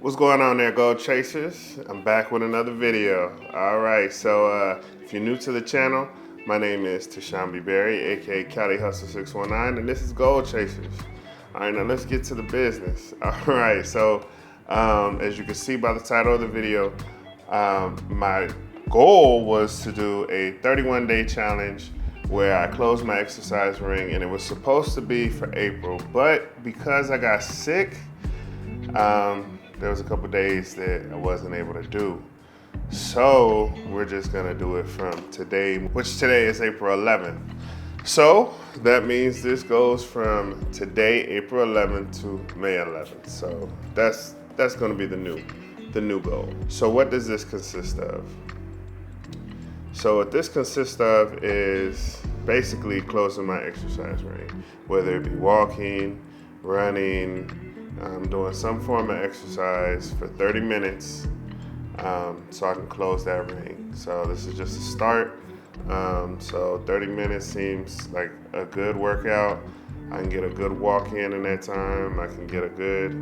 What's going on there, Goal Chasers? I'm back with another video. All right, so if you're new to the channel, my name is Tashombe Berry, aka Cali Hustle 619, and this is Goal Chasers. All right, now let's get to the business. All right, so as you can see by the title of the video, my goal was to do a 31-day challenge where I closed my exercise ring, and it was supposed to be for April, but because I got sick, there was a couple days that I wasn't able to do. So we're just gonna do it from today, which today is April 11th. So that means this goes from today, April 11th to May 11th. So that's gonna be the new goal. So what does this consist of? So what this consists of is basically closing my exercise ring, whether it be walking, running, doing some form of exercise for 30 minutes so I can close that ring. So this is just a start. So 30 minutes seems like a good workout. I can get a good walk in that time. I can get a good,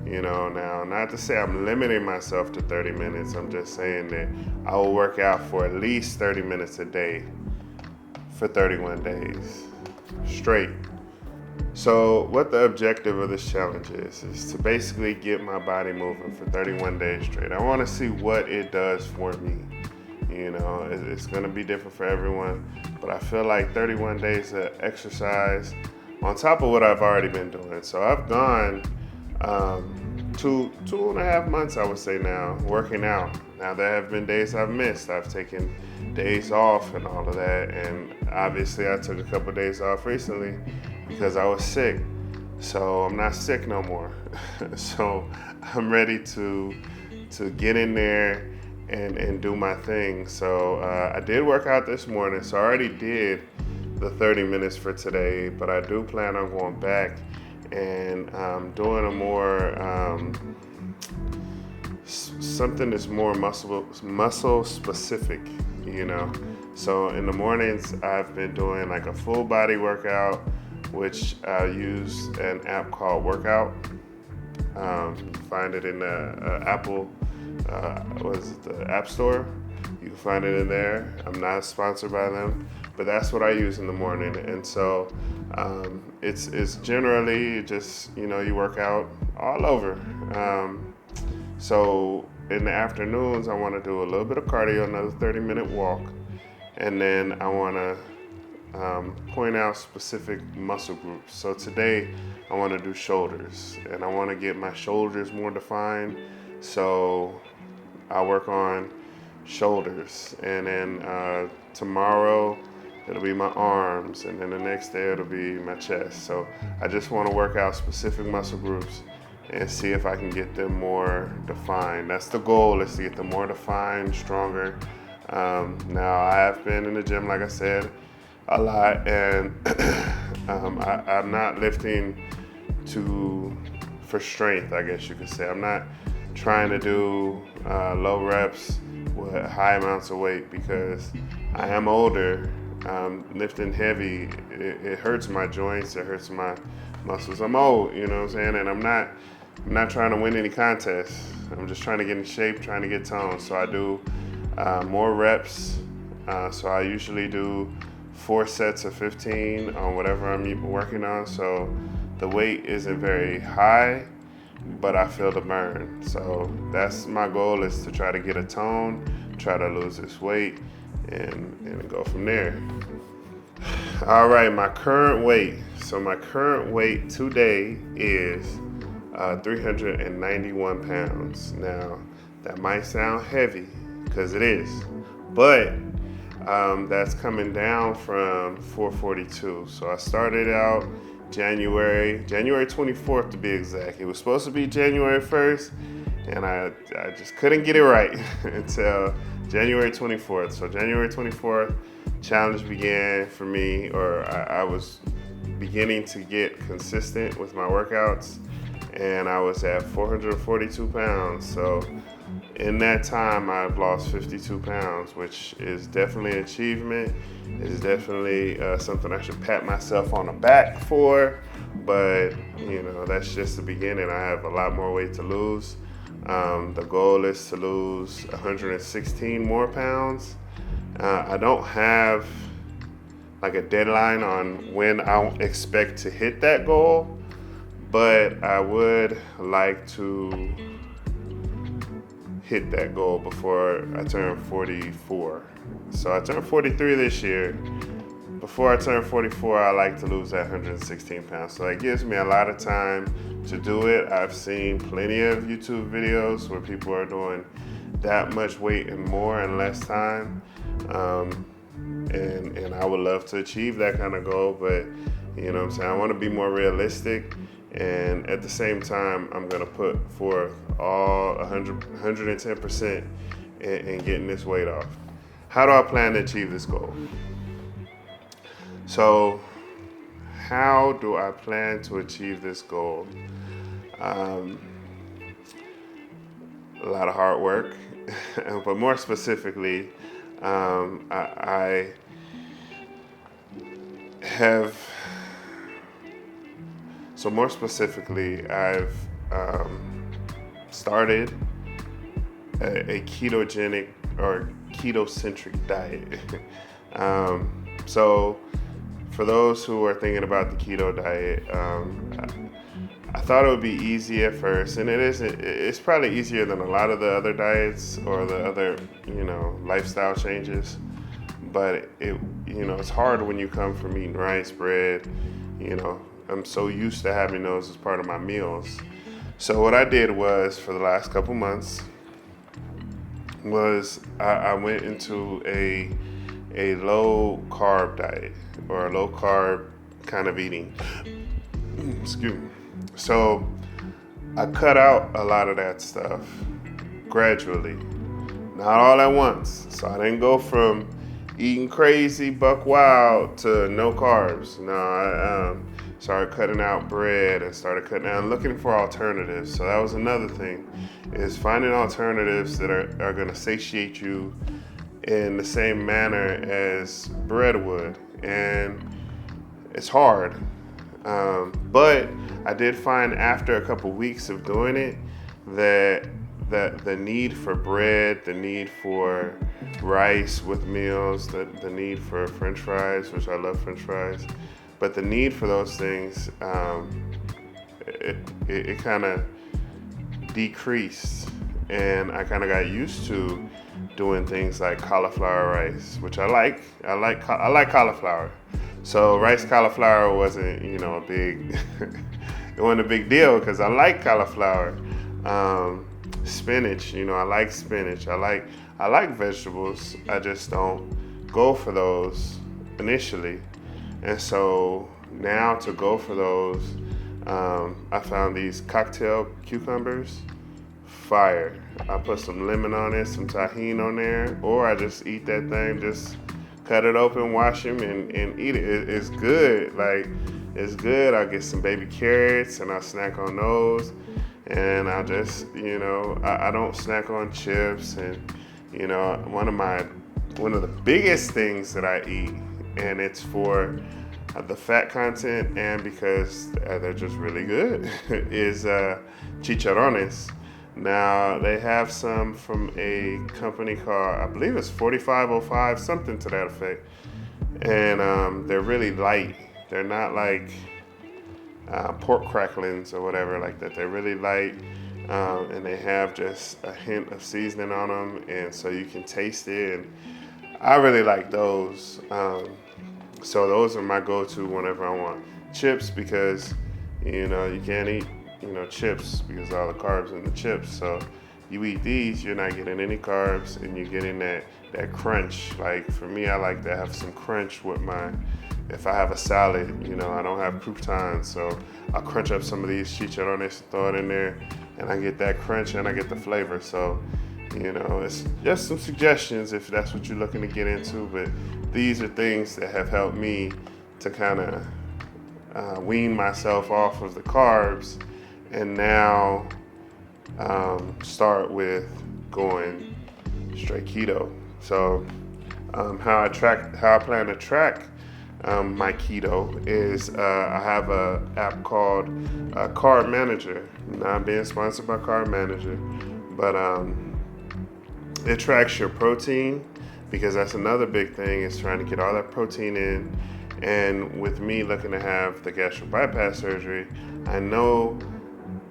now not to say I'm limiting myself to 30 minutes. I'm just saying that I will work out for at least 30 minutes a day for 31 days straight. So what the objective of this challenge is to basically get my body moving for 31 days straight. I want to see what it does for me. It's going to be different for everyone, but I feel like 31 days of exercise on top of what I've already been doing. So I've gone 2.5 months, I would say now, working out. Now there have been days I've missed. I've taken days off and all of that, and obviously I took a couple days off recently because I was sick. So I'm not sick no more. So I'm ready to get in there and do my thing. So I did work out this morning, so I already did the 30 minutes for today, but I do plan on going back and doing a more something that's more muscle specific, So in the mornings I've been doing like a full body workout, which I use an app called Workout. You can find it in the Apple, the App Store. You can find it in there. I'm not sponsored by them, but that's what I use in the morning. And so it's generally just, you work out all over. So in the afternoons, I want to do a little bit of cardio, another 30-minute walk, and then I want to point out specific muscle groups. So today I want to do shoulders, and I want to get my shoulders more defined. So I work on shoulders, and then tomorrow it'll be my arms, and then the next day it'll be my chest. So I just want to work out specific muscle groups and see if I can get them more defined. That's the goal, is to get them more defined, stronger. Now I have been in the gym, like I said, a lot, and I'm not lifting for strength, I guess you could say. I'm not trying to do low reps with high amounts of weight because I am older. Lifting heavy, it hurts my joints, it hurts my muscles. I'm old, you know what I'm saying? And I'm not trying to win any contests. I'm just trying to get in shape, trying to get toned. So I do more reps. So I usually do 4 sets of 15 on whatever I'm working on. So the weight isn't very high, but I feel the burn. So that's my goal, is to try to get a tone, try to lose this weight, and go from there. All right, my current weight. So my current weight today is 391 pounds. Now, that might sound heavy, because it is, but that's coming down from 442. So I started out January 24th to be exact. It was supposed to be January 1st, and I just couldn't get it right until January 24th. So January 24th, challenge began for me, or I was beginning to get consistent with my workouts, and I was at 442 pounds. So in that time, I've lost 52 pounds, which is definitely an achievement. It's definitely something I should pat myself on the back for, but that's just the beginning. I have a lot more weight to lose. The goal is to lose 116 more pounds. I don't have like a deadline on when I expect to hit that goal, but I would like to hit that goal before I turn 44. So I turned 43 this year. Before I turn 44, I like to lose that 116 pounds. So that gives me a lot of time to do it. I've seen plenty of YouTube videos where people are doing that much weight and more in less time. And I would love to achieve that kind of goal, but you know what I'm saying, I want to be more realistic, and at the same time I'm going to put forth all 110% in getting this weight off. How do I plan to achieve this goal? So how do I plan to achieve this goal? A lot of hard work, but more specifically, I have, so more specifically, I've started a ketogenic or keto-centric diet. So for those who are thinking about the keto diet, I thought it would be easy at first, and it isn't. It's probably easier than a lot of the other diets or the other, lifestyle changes. But it's hard when you come from eating rice, bread. I'm so used to having those as part of my meals. So what I did was, for the last couple months, was I went into a low carb diet, or a low carb kind of eating. Excuse me. So I cut out a lot of that stuff gradually, not all at once. So I didn't go from eating crazy, buck wild, to no carbs. No, I started cutting out bread and started cutting out, looking for alternatives. So that was another thing, is finding alternatives that are going to satiate you in the same manner as bread would. And it's hard. But I did find after a couple weeks of doing it that the need for bread, the need for rice with meals, the need for French fries, which I love French fries, but the need for those things, it kind of decreased, and I kind of got used to doing things like cauliflower rice, which I like. I like cauliflower. So rice cauliflower wasn't, a big, it wasn't a big deal because I like cauliflower. Spinach, I like spinach. I like vegetables. I just don't go for those initially. And so now to go for those, I found these cocktail cucumbers. Fire. I put some lemon on it, some tahini on there, or I just eat that thing, just cut it open, wash them, and eat it. It's good. It's good. I get some baby carrots and I snack on those. And I just, I don't snack on chips. And, one of the biggest things that I eat, and it's for the fat content and because they're just really good, is chicharrones. Now, they have some from a company called, I believe it's 4505, something to that effect. And they're really light. They're not like pork cracklings or whatever like that. They're really light, and they have just a hint of seasoning on them, and so you can taste it. And I really like those. So those are my go-to whenever I want chips, because, you can't eat chips because of all the carbs in the chips. So you eat these, you're not getting any carbs, and you're getting that crunch. Like for me, I like to have some crunch with if I have a salad, I don't have croutons, so I'll crunch up some of these chicharrones, throw it in there, and I get that crunch and I get the flavor. So, it's just some suggestions if that's what you're looking to get into, but these are things that have helped me to kind of wean myself off of the carbs, and now start with going straight keto. So how I plan to track my keto is I have a app called Carb Manager. Not being sponsored by Carb Manager, but it tracks your protein, because that's another big thing, is trying to get all that protein in. And with me looking to have the gastric bypass surgery, I know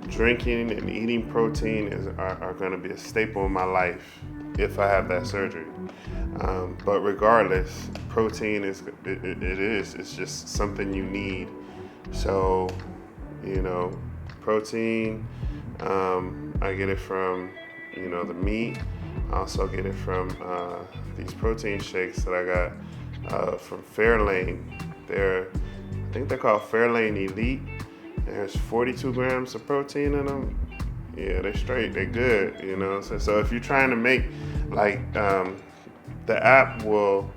drinking and eating protein are going to be a staple in my life if I have that surgery. But regardless, protein it's just something you need. So, protein, I get it from, the meat. I also get it from these protein shakes that I got from Fairlane. I think they're called Fairlane Elite. There's 42 grams of protein in them. Yeah, they're straight. They're good. So if you're trying to make, like, the app will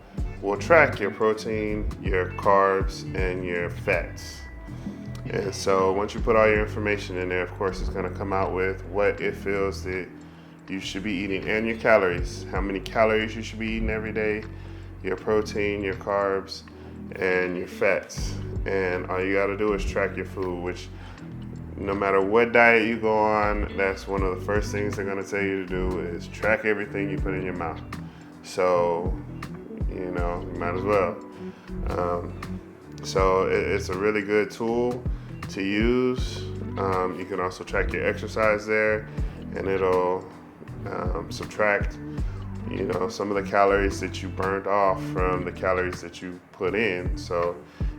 track your protein, your carbs, and your fats. And so once you put all your information in there, of course, it's going to come out with what it feels that you should be eating, and your calories, how many calories you should be eating every day, your protein, your carbs, and your fats. And all you got to do is track your food, which no matter what diet you go on, that's one of the first things they're going to tell you to do is track everything you put in your mouth. So, you might as well. So it's a really good tool to use. You can also track your exercise there, and it'll subtract, some of the calories that you burned off from the calories that you put in. So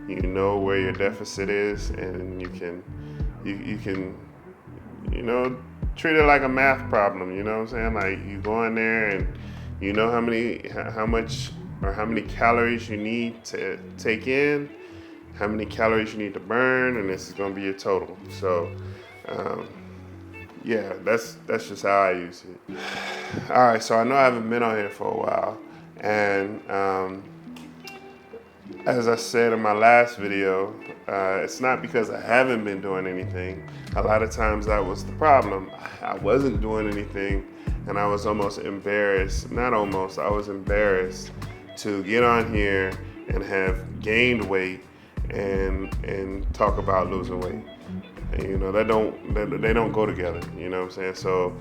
you know where your deficit is, and you can treat it like a math problem. You know what I'm saying? Like, you go in there and you know how much or how many calories you need to take in, how many calories you need to burn, and this is going to be your total. So, yeah, that's just how I use it. All right, so I know I haven't been on here for a while, and as I said in my last video, it's not because I haven't been doing anything. A lot of times that was the problem. I wasn't doing anything, and I was almost embarrassed. Not almost, I was embarrassed to get on here and have gained weight and talk about losing weight. They don't go together, you know what I'm saying? So,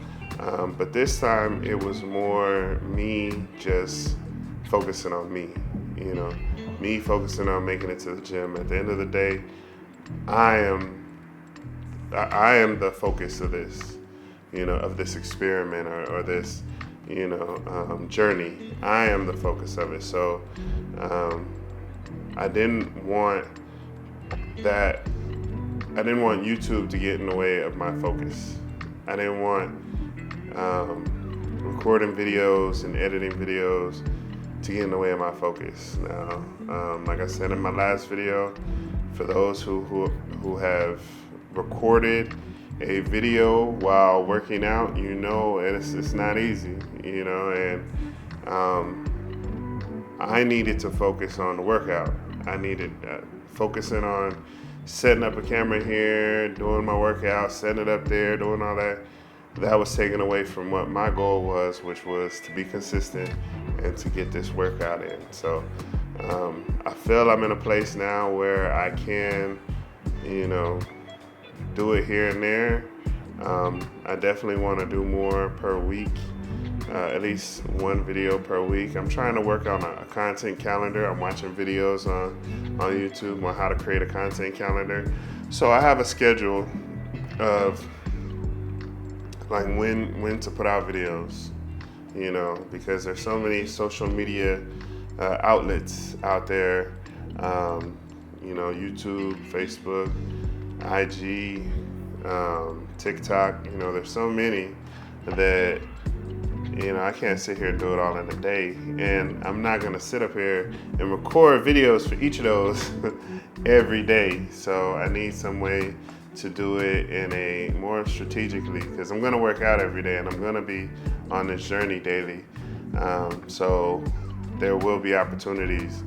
but this time it was more me just focusing on me, me focusing on making it to the gym. At the end of the day, I am the focus of this, of this experiment or this, journey. I am the focus of it. So, I didn't want YouTube to get in the way of my focus. I didn't want recording videos and editing videos to get in the way of my focus. Now, like I said in my last video, for those who have recorded a video while working out, it's not easy, and I needed to focus on the workout. I needed focusing on setting up a camera here, doing my workout, setting it up there, doing all that. That was taken away from what my goal was, which was to be consistent and to get this workout in. So I feel I'm in a place now where I can, do it here and there. I definitely want to do more per week, at least one video per week. I'm trying to work on a content calendar. I'm watching videos on YouTube on how to create a content calendar. So I have a schedule of like when to put out videos, because there's so many social media outlets out there, YouTube, Facebook, IG, TikTok, there's so many that, I can't sit here and do it all in a day. And I'm not gonna sit up here and record videos for each of those every day. So I need some way to do it in a more strategically, because I'm gonna work out every day and I'm gonna be on this journey daily. So there will be opportunities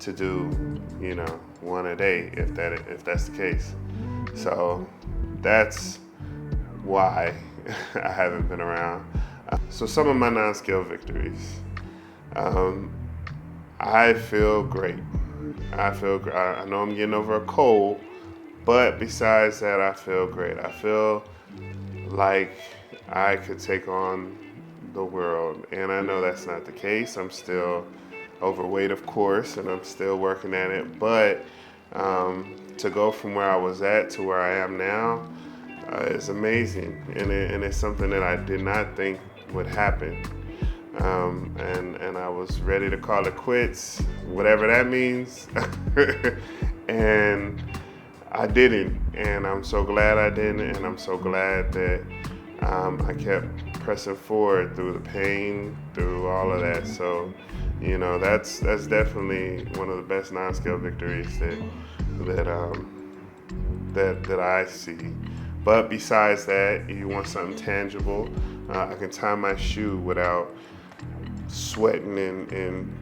to do, one a day if that's the case. So that's why I haven't been around. So some of my non-scale victories. I feel great. I know I'm getting over a cold, but besides that, I feel great. I feel like I could take on the world, and I know that's not the case. I'm still overweight, of course, and I'm still working at it, but to go from where I was at to where I am now is amazing, and it's something that I did not think would happen. And I was ready to call it quits, whatever that means. And I didn't, and I'm so glad I didn't, and I'm so glad that I kept pressing forward through the pain, through all of that. So, that's definitely one of the best non-scale victories that I see. But besides that, you want something tangible. I can tie my shoe without sweating and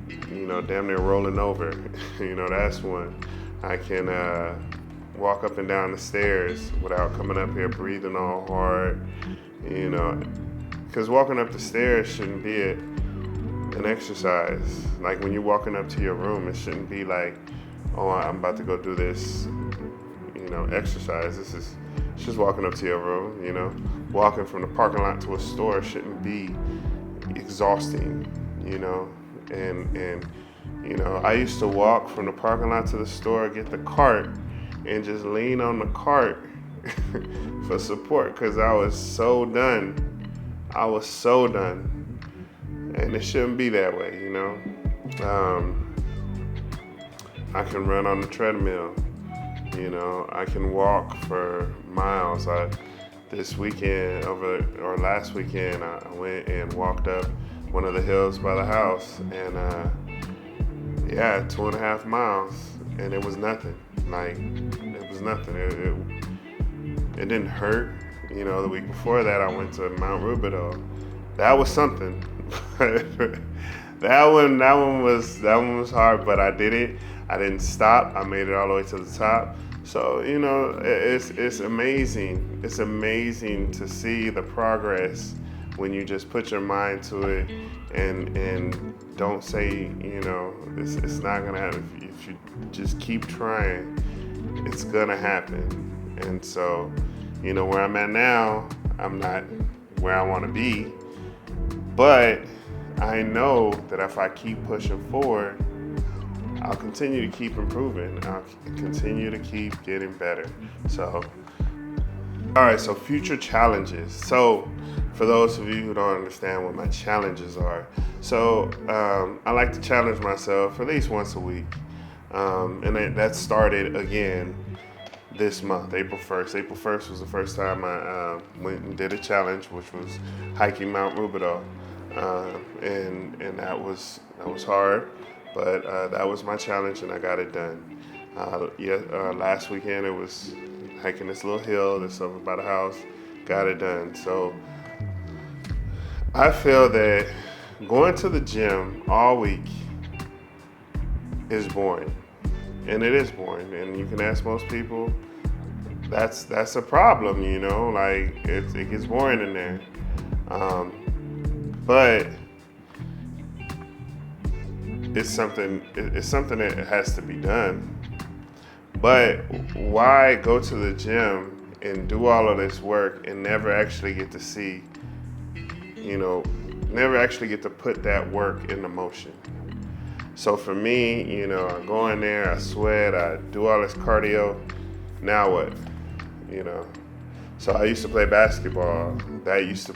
damn near rolling over. That's one. I can walk up and down the stairs without coming up here breathing all hard. Because walking up the stairs shouldn't be an exercise. Like when you're walking up to your room, it shouldn't be like, oh, I'm about to go do this, exercise. This is just walking up to your room. Walking from the parking lot to a store shouldn't be exhausting, and I used to walk from the parking lot to the store, get the cart, and just lean on the cart for support because I was so done. And it shouldn't be that way, I can run on the treadmill, I can walk for miles. Last weekend, I went and walked up one of the hills by the house, and 2.5 miles, and it was nothing. It was nothing. It didn't hurt. The week before that, I went to Mount Rubidoux. That was something. that one was hard, but I did it. I didn't stop. I made it all the way to the top. So, it's amazing. It's amazing to see the progress when you just put your mind to it and don't say, it's not gonna happen. If you just keep trying, it's gonna happen. And so, where I'm at now, I'm not where I wanna be, but I know that if I keep pushing forward, I'll continue to keep improving. I'll continue to keep getting better. So, all right, so future challenges. So, for those of you who don't understand what my challenges are, so I like to challenge myself at least once a week. And that started again this month, April 1st. April 1st was the first time I went and did a challenge, which was hiking Mount Rubidoux. And that was hard. But that was my challenge, and I got it done. Last weekend it was hiking this little hill that's over by the house. Got it done. So I feel that going to the gym all week is boring, and it is boring. And you can ask most people, that's a problem, Like it gets boring in there. But it's something that has to be done. But why go to the gym and do all of this work and never actually get to see, never actually get to put that work into motion? So for me, I go in there, I sweat, I do all this cardio. Now what? So I used to play basketball. That used to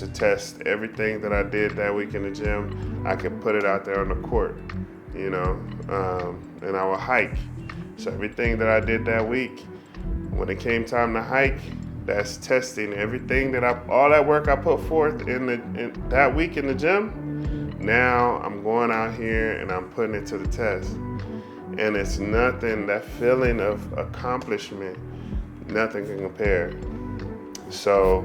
test everything that I did that week in the gym. I could put it out there on the court, and I would hike. So everything that I did that week, when it came time to hike, that's testing everything all that work I put forth in that week in the gym. Now I'm going out here and I'm putting it to the test. And it's nothing, that feeling of accomplishment, nothing can compare. So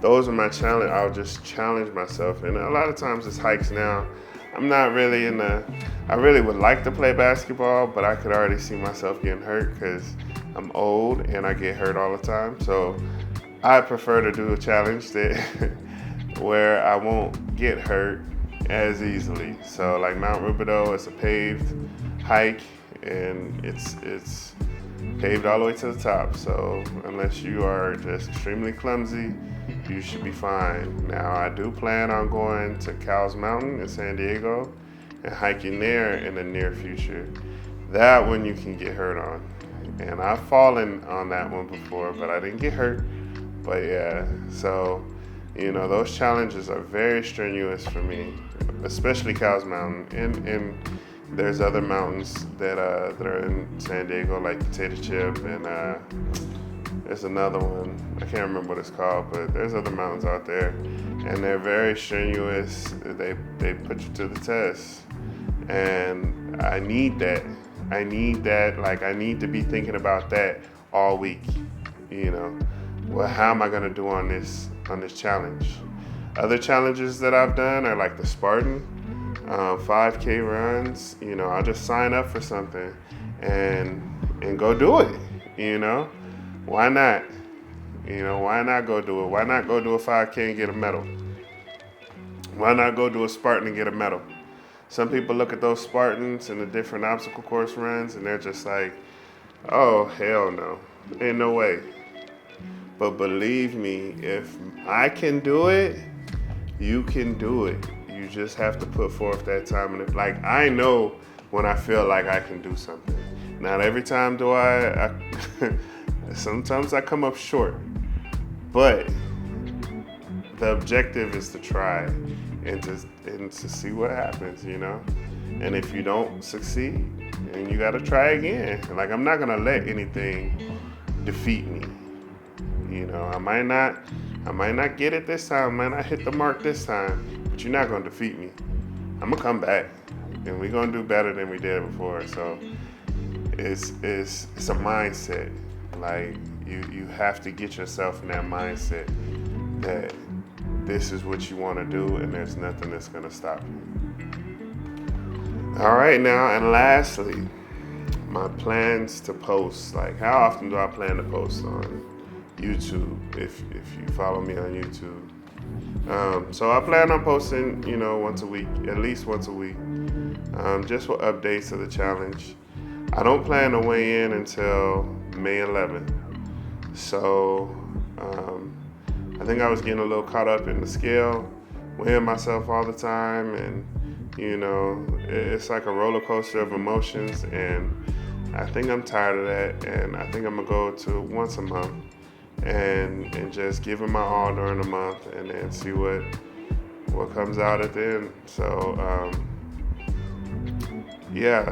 those are my challenge. I'll just challenge myself. And a lot of times it's hikes now. I'm not really I really would like to play basketball, but I could already see myself getting hurt because I'm old and I get hurt all the time. So I prefer to do a challenge that where I won't get hurt as easily. So like Mount Rubidoux, it's a paved hike, and it's paved all the way to the top. So unless you are just extremely clumsy, you should be fine. Now I do plan on going to Cowles Mountain in San Diego and hiking there in the near future. That one you can get hurt on. And I've fallen on that one before, but I didn't get hurt. But yeah, so, those challenges are very strenuous for me, especially Cowles Mountain. And there's other mountains that are in San Diego, like Potato Chip, and there's another one. I can't remember what it's called, but there's other mountains out there, and they're very strenuous. They put you to the test, and I need that. I need to be thinking about that all week. Well, how am I gonna do on this challenge? Other challenges that I've done are like the Spartan 5K runs. I'll just sign up for something and go do it. Why not? Why not go do it? Why not go do a 5K and get a medal? Why not go do a Spartan and get a medal? Some people look at those Spartans and the different obstacle course runs, and they're just like, oh, hell no. Ain't no way. But believe me, if I can do it, you can do it. You just have to put forth that time. And I know when I feel like I can do something. Not every time do I sometimes I come up short. But the objective is to try and to see what happens, And if you don't succeed, then you gotta try again. I'm not gonna let anything defeat me. I might not get it this time, I might not hit the mark this time, but you're not gonna defeat me. I'm gonna come back, and we're gonna do better than we did before. So it's a mindset. You have to get yourself in that mindset that this is what you want to do, and there's nothing that's going to stop you. All right, now, and lastly, my plans to post. How often do I plan to post on YouTube, if you follow me on YouTube? So I plan on posting, once a week, at least once a week, just for updates of the challenge. I don't plan to weigh in until May 11th. So I think I was getting a little caught up in the scale, weighing myself all the time, and it's like a roller coaster of emotions, and I think I'm tired of that, and I think I'm gonna go to once a month and just give it my all during the month, and then see what comes out at the end. So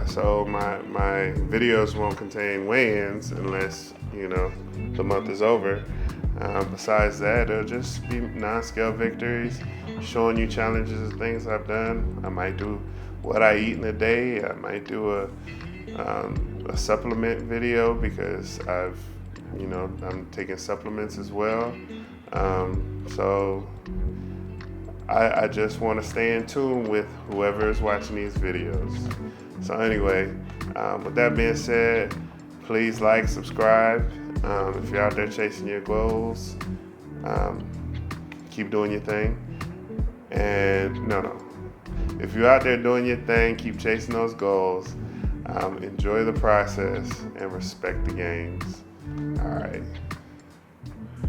so my videos won't contain weigh-ins unless the month is over. Besides that, it'll just be non-scale victories, showing you challenges and things I've done. I might do what I eat in a day. I might do a supplement video because I'm taking supplements as well. So I just want to stay in tune with whoever is watching these videos. So anyway, with that being said, please like, subscribe. If you're out there chasing your goals, keep doing your thing. And if you're out there doing your thing, keep chasing those goals. Enjoy the process and respect the games. All right.